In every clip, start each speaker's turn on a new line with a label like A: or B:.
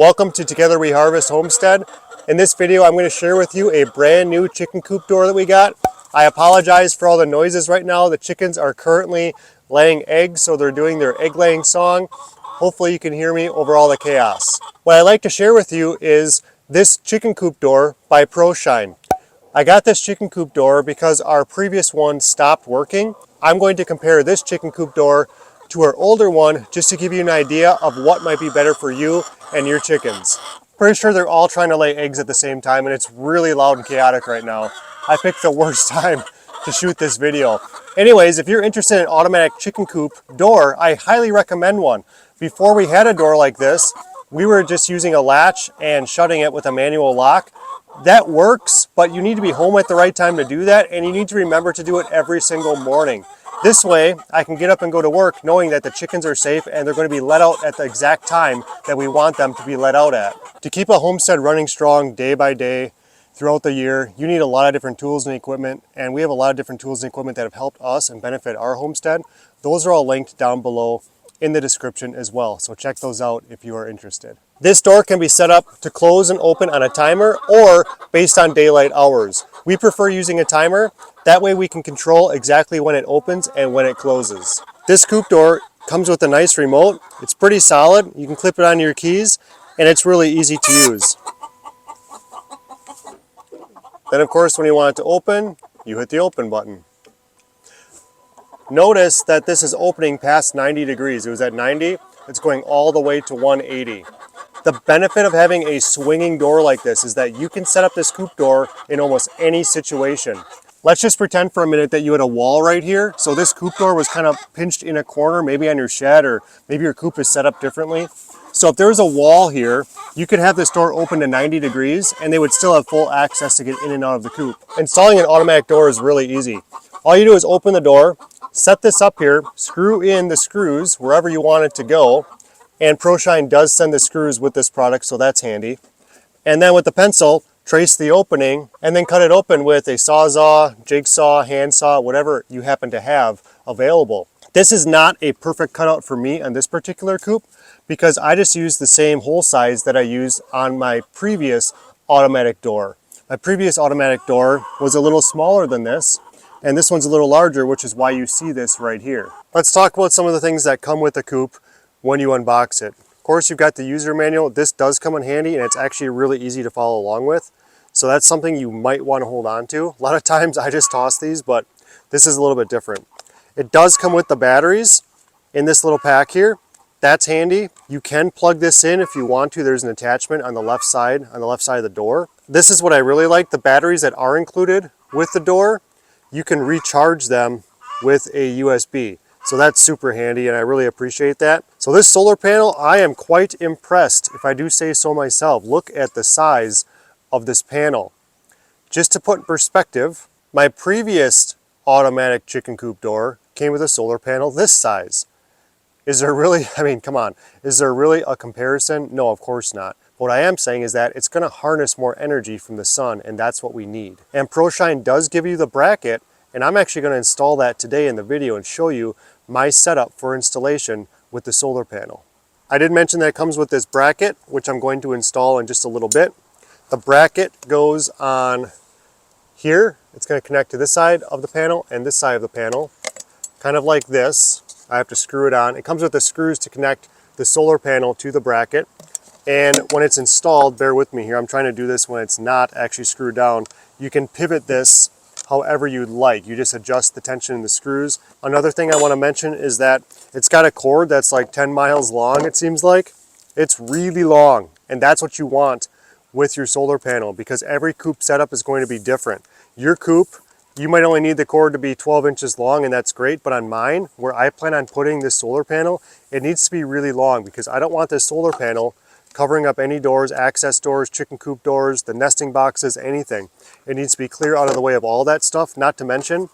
A: Welcome to Together We Harvest Homestead. In this video, I'm going to share with you a brand new chicken coop door that we got. I apologize for all the noises right now. The chickens are currently laying eggs, so they're doing their egg laying song. Hopefully you can hear me over all the chaos. What I'd like to share with you is this chicken coop door by Proshine. I got this chicken coop door because our previous one stopped working. I'm going to compare this chicken coop door to our older one just to give you an idea of what might be better for you and your chickens. Pretty sure they're all trying to lay eggs at the same time and it's really loud and chaotic right now. I picked the worst time to shoot this video. Anyways, if you're interested in an automatic chicken coop door, I highly recommend one. Before we had a door like this, we were just using a latch and shutting it with a manual lock. That works, but you need to be home at the right time to do that, and you need to remember to do it every single morning. This way, I can get up and go to work knowing that the chickens are safe and they're going to be let out at the exact time that we want them to be let out at. To keep a homestead running strong day by day throughout the year, you need a lot of different tools and equipment, and we have a lot of different tools and equipment that have helped us and benefit our homestead. Those are all linked down below in the description as well, so check those out if you are interested. This door can be set up to close and open on a timer or based on daylight hours. We prefer using a timer. That way we can control exactly when it opens and when it closes. This coop door comes with a nice remote. It's pretty solid. You can clip it onto your keys and it's really easy to use. Then of course when you want it to open, you hit the open button. Notice that this is opening past 90 degrees. It was at 90. It's going all the way to 180. The benefit of having a swinging door like this is that you can set up this coop door in almost any situation. Let's just pretend for a minute that you had a wall right here. So this coop door was kind of pinched in a corner, maybe on your shed, or maybe your coop is set up differently. So if there was a wall here, you could have this door open to 90 degrees and they would still have full access to get in and out of the coop. Installing an automatic door is really easy. All you do is open the door, set this up here, screw in the screws wherever you want it to go, and Proshine does send the screws with this product, so that's handy. And then with the pencil, trace the opening and then cut it open with a sawzall, jigsaw, handsaw, whatever you happen to have available. This is not a perfect cutout for me on this particular coop because I just used the same hole size that I used on my previous automatic door. My previous automatic door was a little smaller than this, and this one's a little larger, which is why you see this right here. Let's talk about some of the things that come with the coop when you unbox it. Of course, you've got the user manual. This does come in handy and it's actually really easy to follow along with. So that's something you might want to hold on to. A lot of times I just toss these, but this is a little bit different. It does come with the batteries in this little pack here. That's handy. You can plug this in if you want to. There's an attachment on the left side of the door. This is what I really like. The batteries that are included with the door, you can recharge them with a USB. So that's super handy and I really appreciate that. So this solar panel, I am quite impressed, if I do say so myself. Look at the size of this panel. Just to put in perspective, my previous automatic chicken coop door came with a solar panel this size. Is there really, I mean, come on, is there really a comparison? No, of course not. What I am saying is that it's going to harness more energy from the sun and that's what we need. And Proshine does give you the bracket, and I'm actually going to install that today in the video and show you my setup for installation with the solar panel. I did mention that it comes with this bracket, which I'm going to install in just a little bit. The bracket goes on here. It's going to connect to this side of the panel and this side of the panel, kind of like this. I have to screw it on. It comes with the screws to connect the solar panel to the bracket. And when it's installed, bear with me here, I'm trying to do this when it's not actually screwed down. You can pivot this however you'd like. You just adjust the tension in the screws. Another thing I want to mention is that it's got a cord that's like 10 miles long, it seems like. It's really long, and that's what you want with your solar panel because every coop setup is going to be different. Your coop, you might only need the cord to be 12 inches long, and that's great, but on mine, where I plan on putting this solar panel, it needs to be really long because I don't want this solar panel covering up any doors, access doors, chicken coop doors, the nesting boxes, anything. It needs to be clear out of the way of all that stuff, not to mention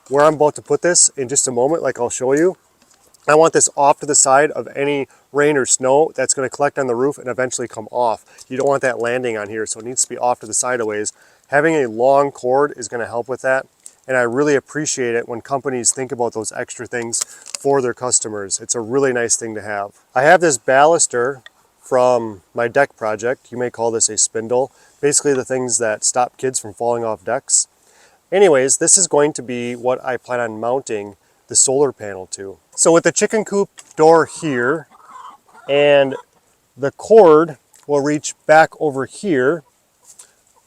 A: where I'm about to put this in just a moment, like I'll show you. I want this off to the side of any rain or snow that's going to collect on the roof and eventually come off. You don't want that landing on here, so it needs to be off to the side a ways. Having a long cord is going to help with that, and I really appreciate it when companies think about those extra things for their customers. It's a really nice thing to have. I have this baluster from my deck project. You may call this a spindle. Basically the things that stop kids from falling off decks. Anyways, this is going to be what I plan on mounting the solar panel to. So with the chicken coop door here, and the cord will reach back over here,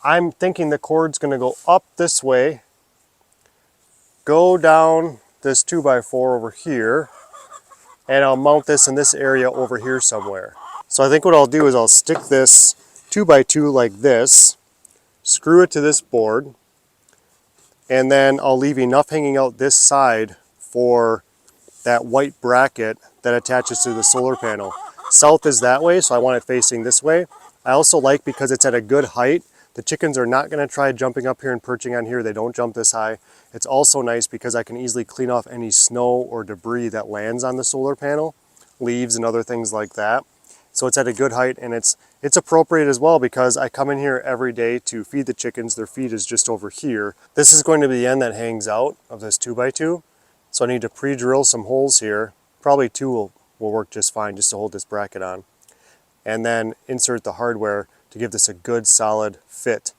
A: I'm thinking the cord's going to go up this way, go down this 2x4 over here, and I'll mount this in this area over here somewhere. So I think what I'll do is I'll stick this 2x2 like this, screw it to this board, and then I'll leave enough hanging out this side for that white bracket that attaches to the solar panel. South is that way, so I want it facing this way. I also like, because it's at a good height, the chickens are not going to try jumping up here and perching on here. They don't jump this high. It's also nice because I can easily clean off any snow or debris that lands on the solar panel, leaves and other things like that. So it's at a good height, and it's appropriate as well because I come in here every day to feed the chickens. Their feed is just over here. This is going to be the end that hangs out of this 2x2. So I need to pre-drill some holes here. Probably 2 will work just fine, just to hold this bracket on. And then insert the hardware to give this a good solid fit.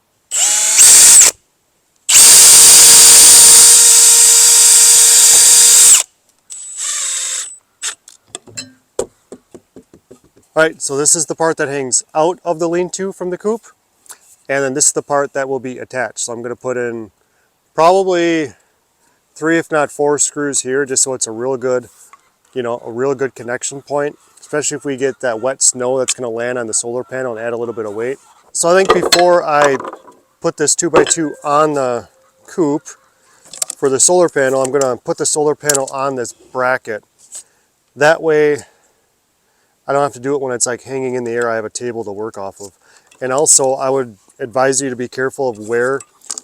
A: Alright, so this is the part that hangs out of the lean-to from the coop. And then this is the part that will be attached. So I'm going to put in probably 3 if not 4 screws here, just so it's a real good, a real good connection point, especially if we get that wet snow that's going to land on the solar panel and add a little bit of weight. So I think before I put this 2x2 on the coop for the solar panel, I'm going to put the solar panel on this bracket. That way I don't have to do it when it's like hanging in the air. I have a table to work off of. And also I would advise you to be careful of where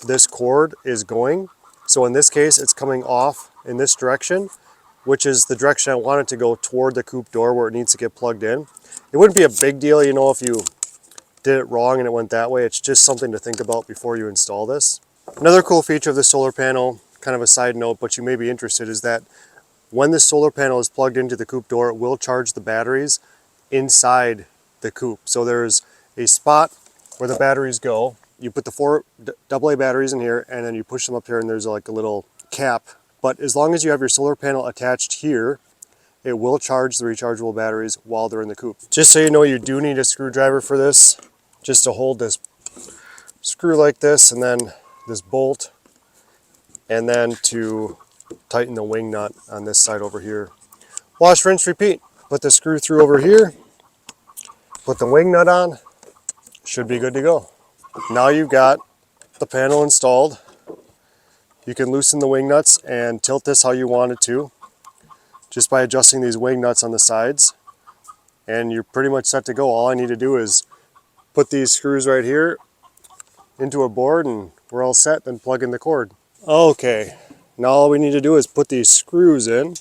A: this cord is going. So in this case, it's coming off in this direction, which is the direction I want it to go, toward the coop door where it needs to get plugged in. It wouldn't be a big deal, if you did it wrong and it went that way. It's just something to think about before you install this. Another cool feature of the solar panel, kind of a side note, but you may be interested, is that when the solar panel is plugged into the coop door, it will charge the batteries inside the coop. So there's a spot where the batteries go. You put the 4 AA batteries in here, and then you push them up here, and there's like a little cap. But as long as you have your solar panel attached here, it will charge the rechargeable batteries while they're in the coop. Just so you know, you do need a screwdriver for this, just to hold this screw like this, and then this bolt, and then to tighten the wing nut on this side over here. Wash, rinse, repeat. Put the screw through over here, put the wing nut on, should be good to go. Now you've got the panel installed. You can loosen the wing nuts and tilt this how you want it to, just by adjusting these wing nuts on the sides, and you're pretty much set to go. All I need to do is put these screws right here into a board and we're all set, then plug in the cord. Okay, now all we need to do is put these screws in.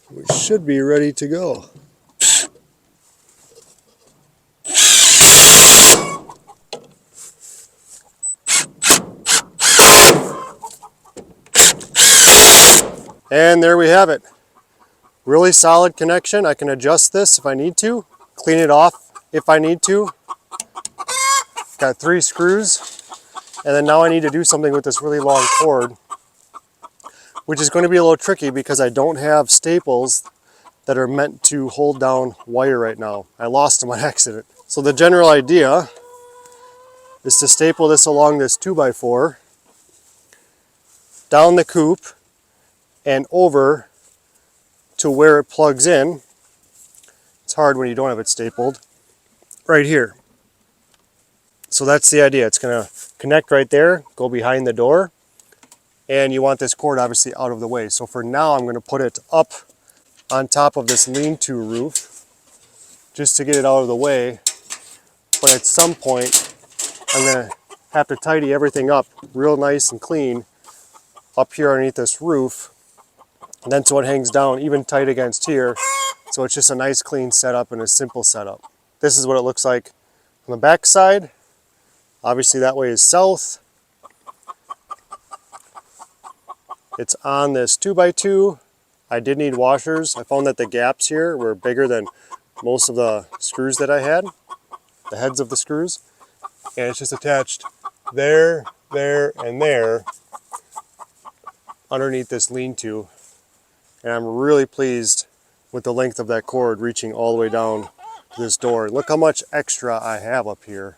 A: We should be ready to go. And there we have it. Really solid connection. I can adjust this if I need to, clean it off if I need to. Got 3 screws, and then now I need to do something with this really long cord, which is going to be a little tricky because I don't have staples that are meant to hold down wire right now. I lost them on accident. So the general idea is to staple this along this 2x4, down the coop, and over to where it plugs in. It's hard when you don't have it stapled. Right here. So that's the idea. It's going to connect right there, go behind the door, and you want this cord obviously out of the way. So for now, I'm going to put it up on top of this lean-to roof just to get it out of the way. But at some point, I'm going to have to tidy everything up real nice and clean up here underneath this roof. And then so it hangs down even tight against here. So it's just a nice clean setup and a simple setup. This is what it looks like on the back side. Obviously that way is south. It's on this 2x2. I did need washers. I found that the gaps here were bigger than most of the screws that I had, the heads of the screws, and it's just attached there, there, and there underneath this lean-to. And I'm really pleased with the length of that cord reaching all the way down to this door. Look how much extra I have up here.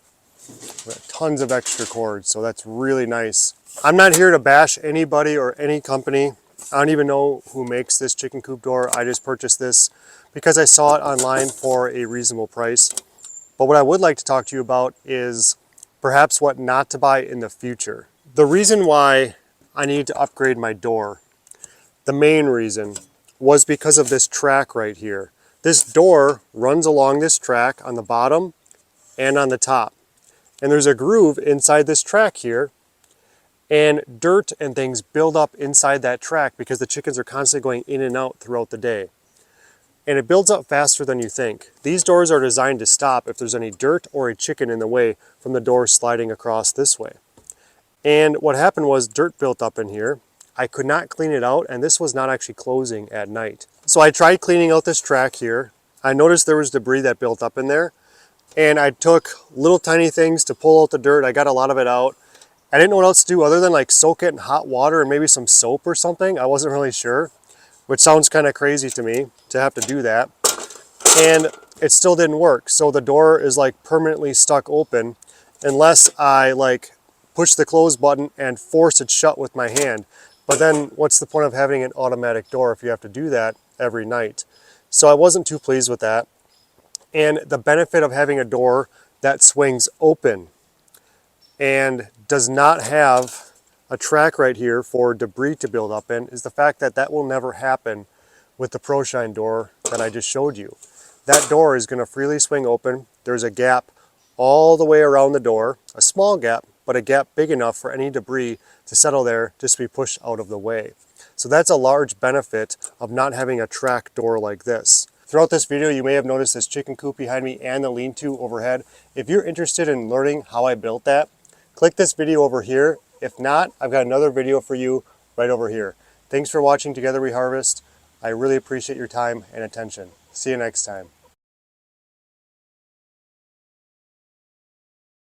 A: Tons of extra cords, so that's really nice. I'm not here to bash anybody or any company. I don't even know who makes this chicken coop door. I just purchased this because I saw it online for a reasonable price. But what I would like to talk to you about is perhaps what not to buy in the future. The reason why I need to upgrade my door, the main reason, was because of this track right here. This door runs along this track on the bottom and on the top. And there's a groove inside this track here, and dirt and things build up inside that track because the chickens are constantly going in and out throughout the day. And it builds up faster than you think. These doors are designed to stop if there's any dirt or a chicken in the way from the door sliding across this way. And what happened was dirt built up in here. I could not clean it out, and this was not actually closing at night. So I tried cleaning out this track here. I noticed there was debris that built up in there, and I took little tiny things to pull out the dirt. I got a lot of it out. I didn't know what else to do other than like soak it in hot water and maybe some soap or something. I wasn't really sure, which sounds kind of crazy to me to have to do that. And it still didn't work. So the door is like permanently stuck open unless I like push the close button and force it shut with my hand. But then what's the point of having an automatic door if you have to do that every night? So I wasn't too pleased with that. And the benefit of having a door that swings open and does not have a track right here for debris to build up in is the fact that that will never happen with the Proshine door that I just showed you. That door is going to freely swing open. There's a gap all the way around the door, a small gap, but a gap big enough for any debris to settle there just to be pushed out of the way. So that's a large benefit of not having a track door like this. Throughout this video, you may have noticed this chicken coop behind me and the lean-to overhead. If you're interested in learning how I built that, click this video over here. If not, I've got another video for you right over here. Thanks for watching Together We Harvest. I really appreciate your time and attention. See you next time.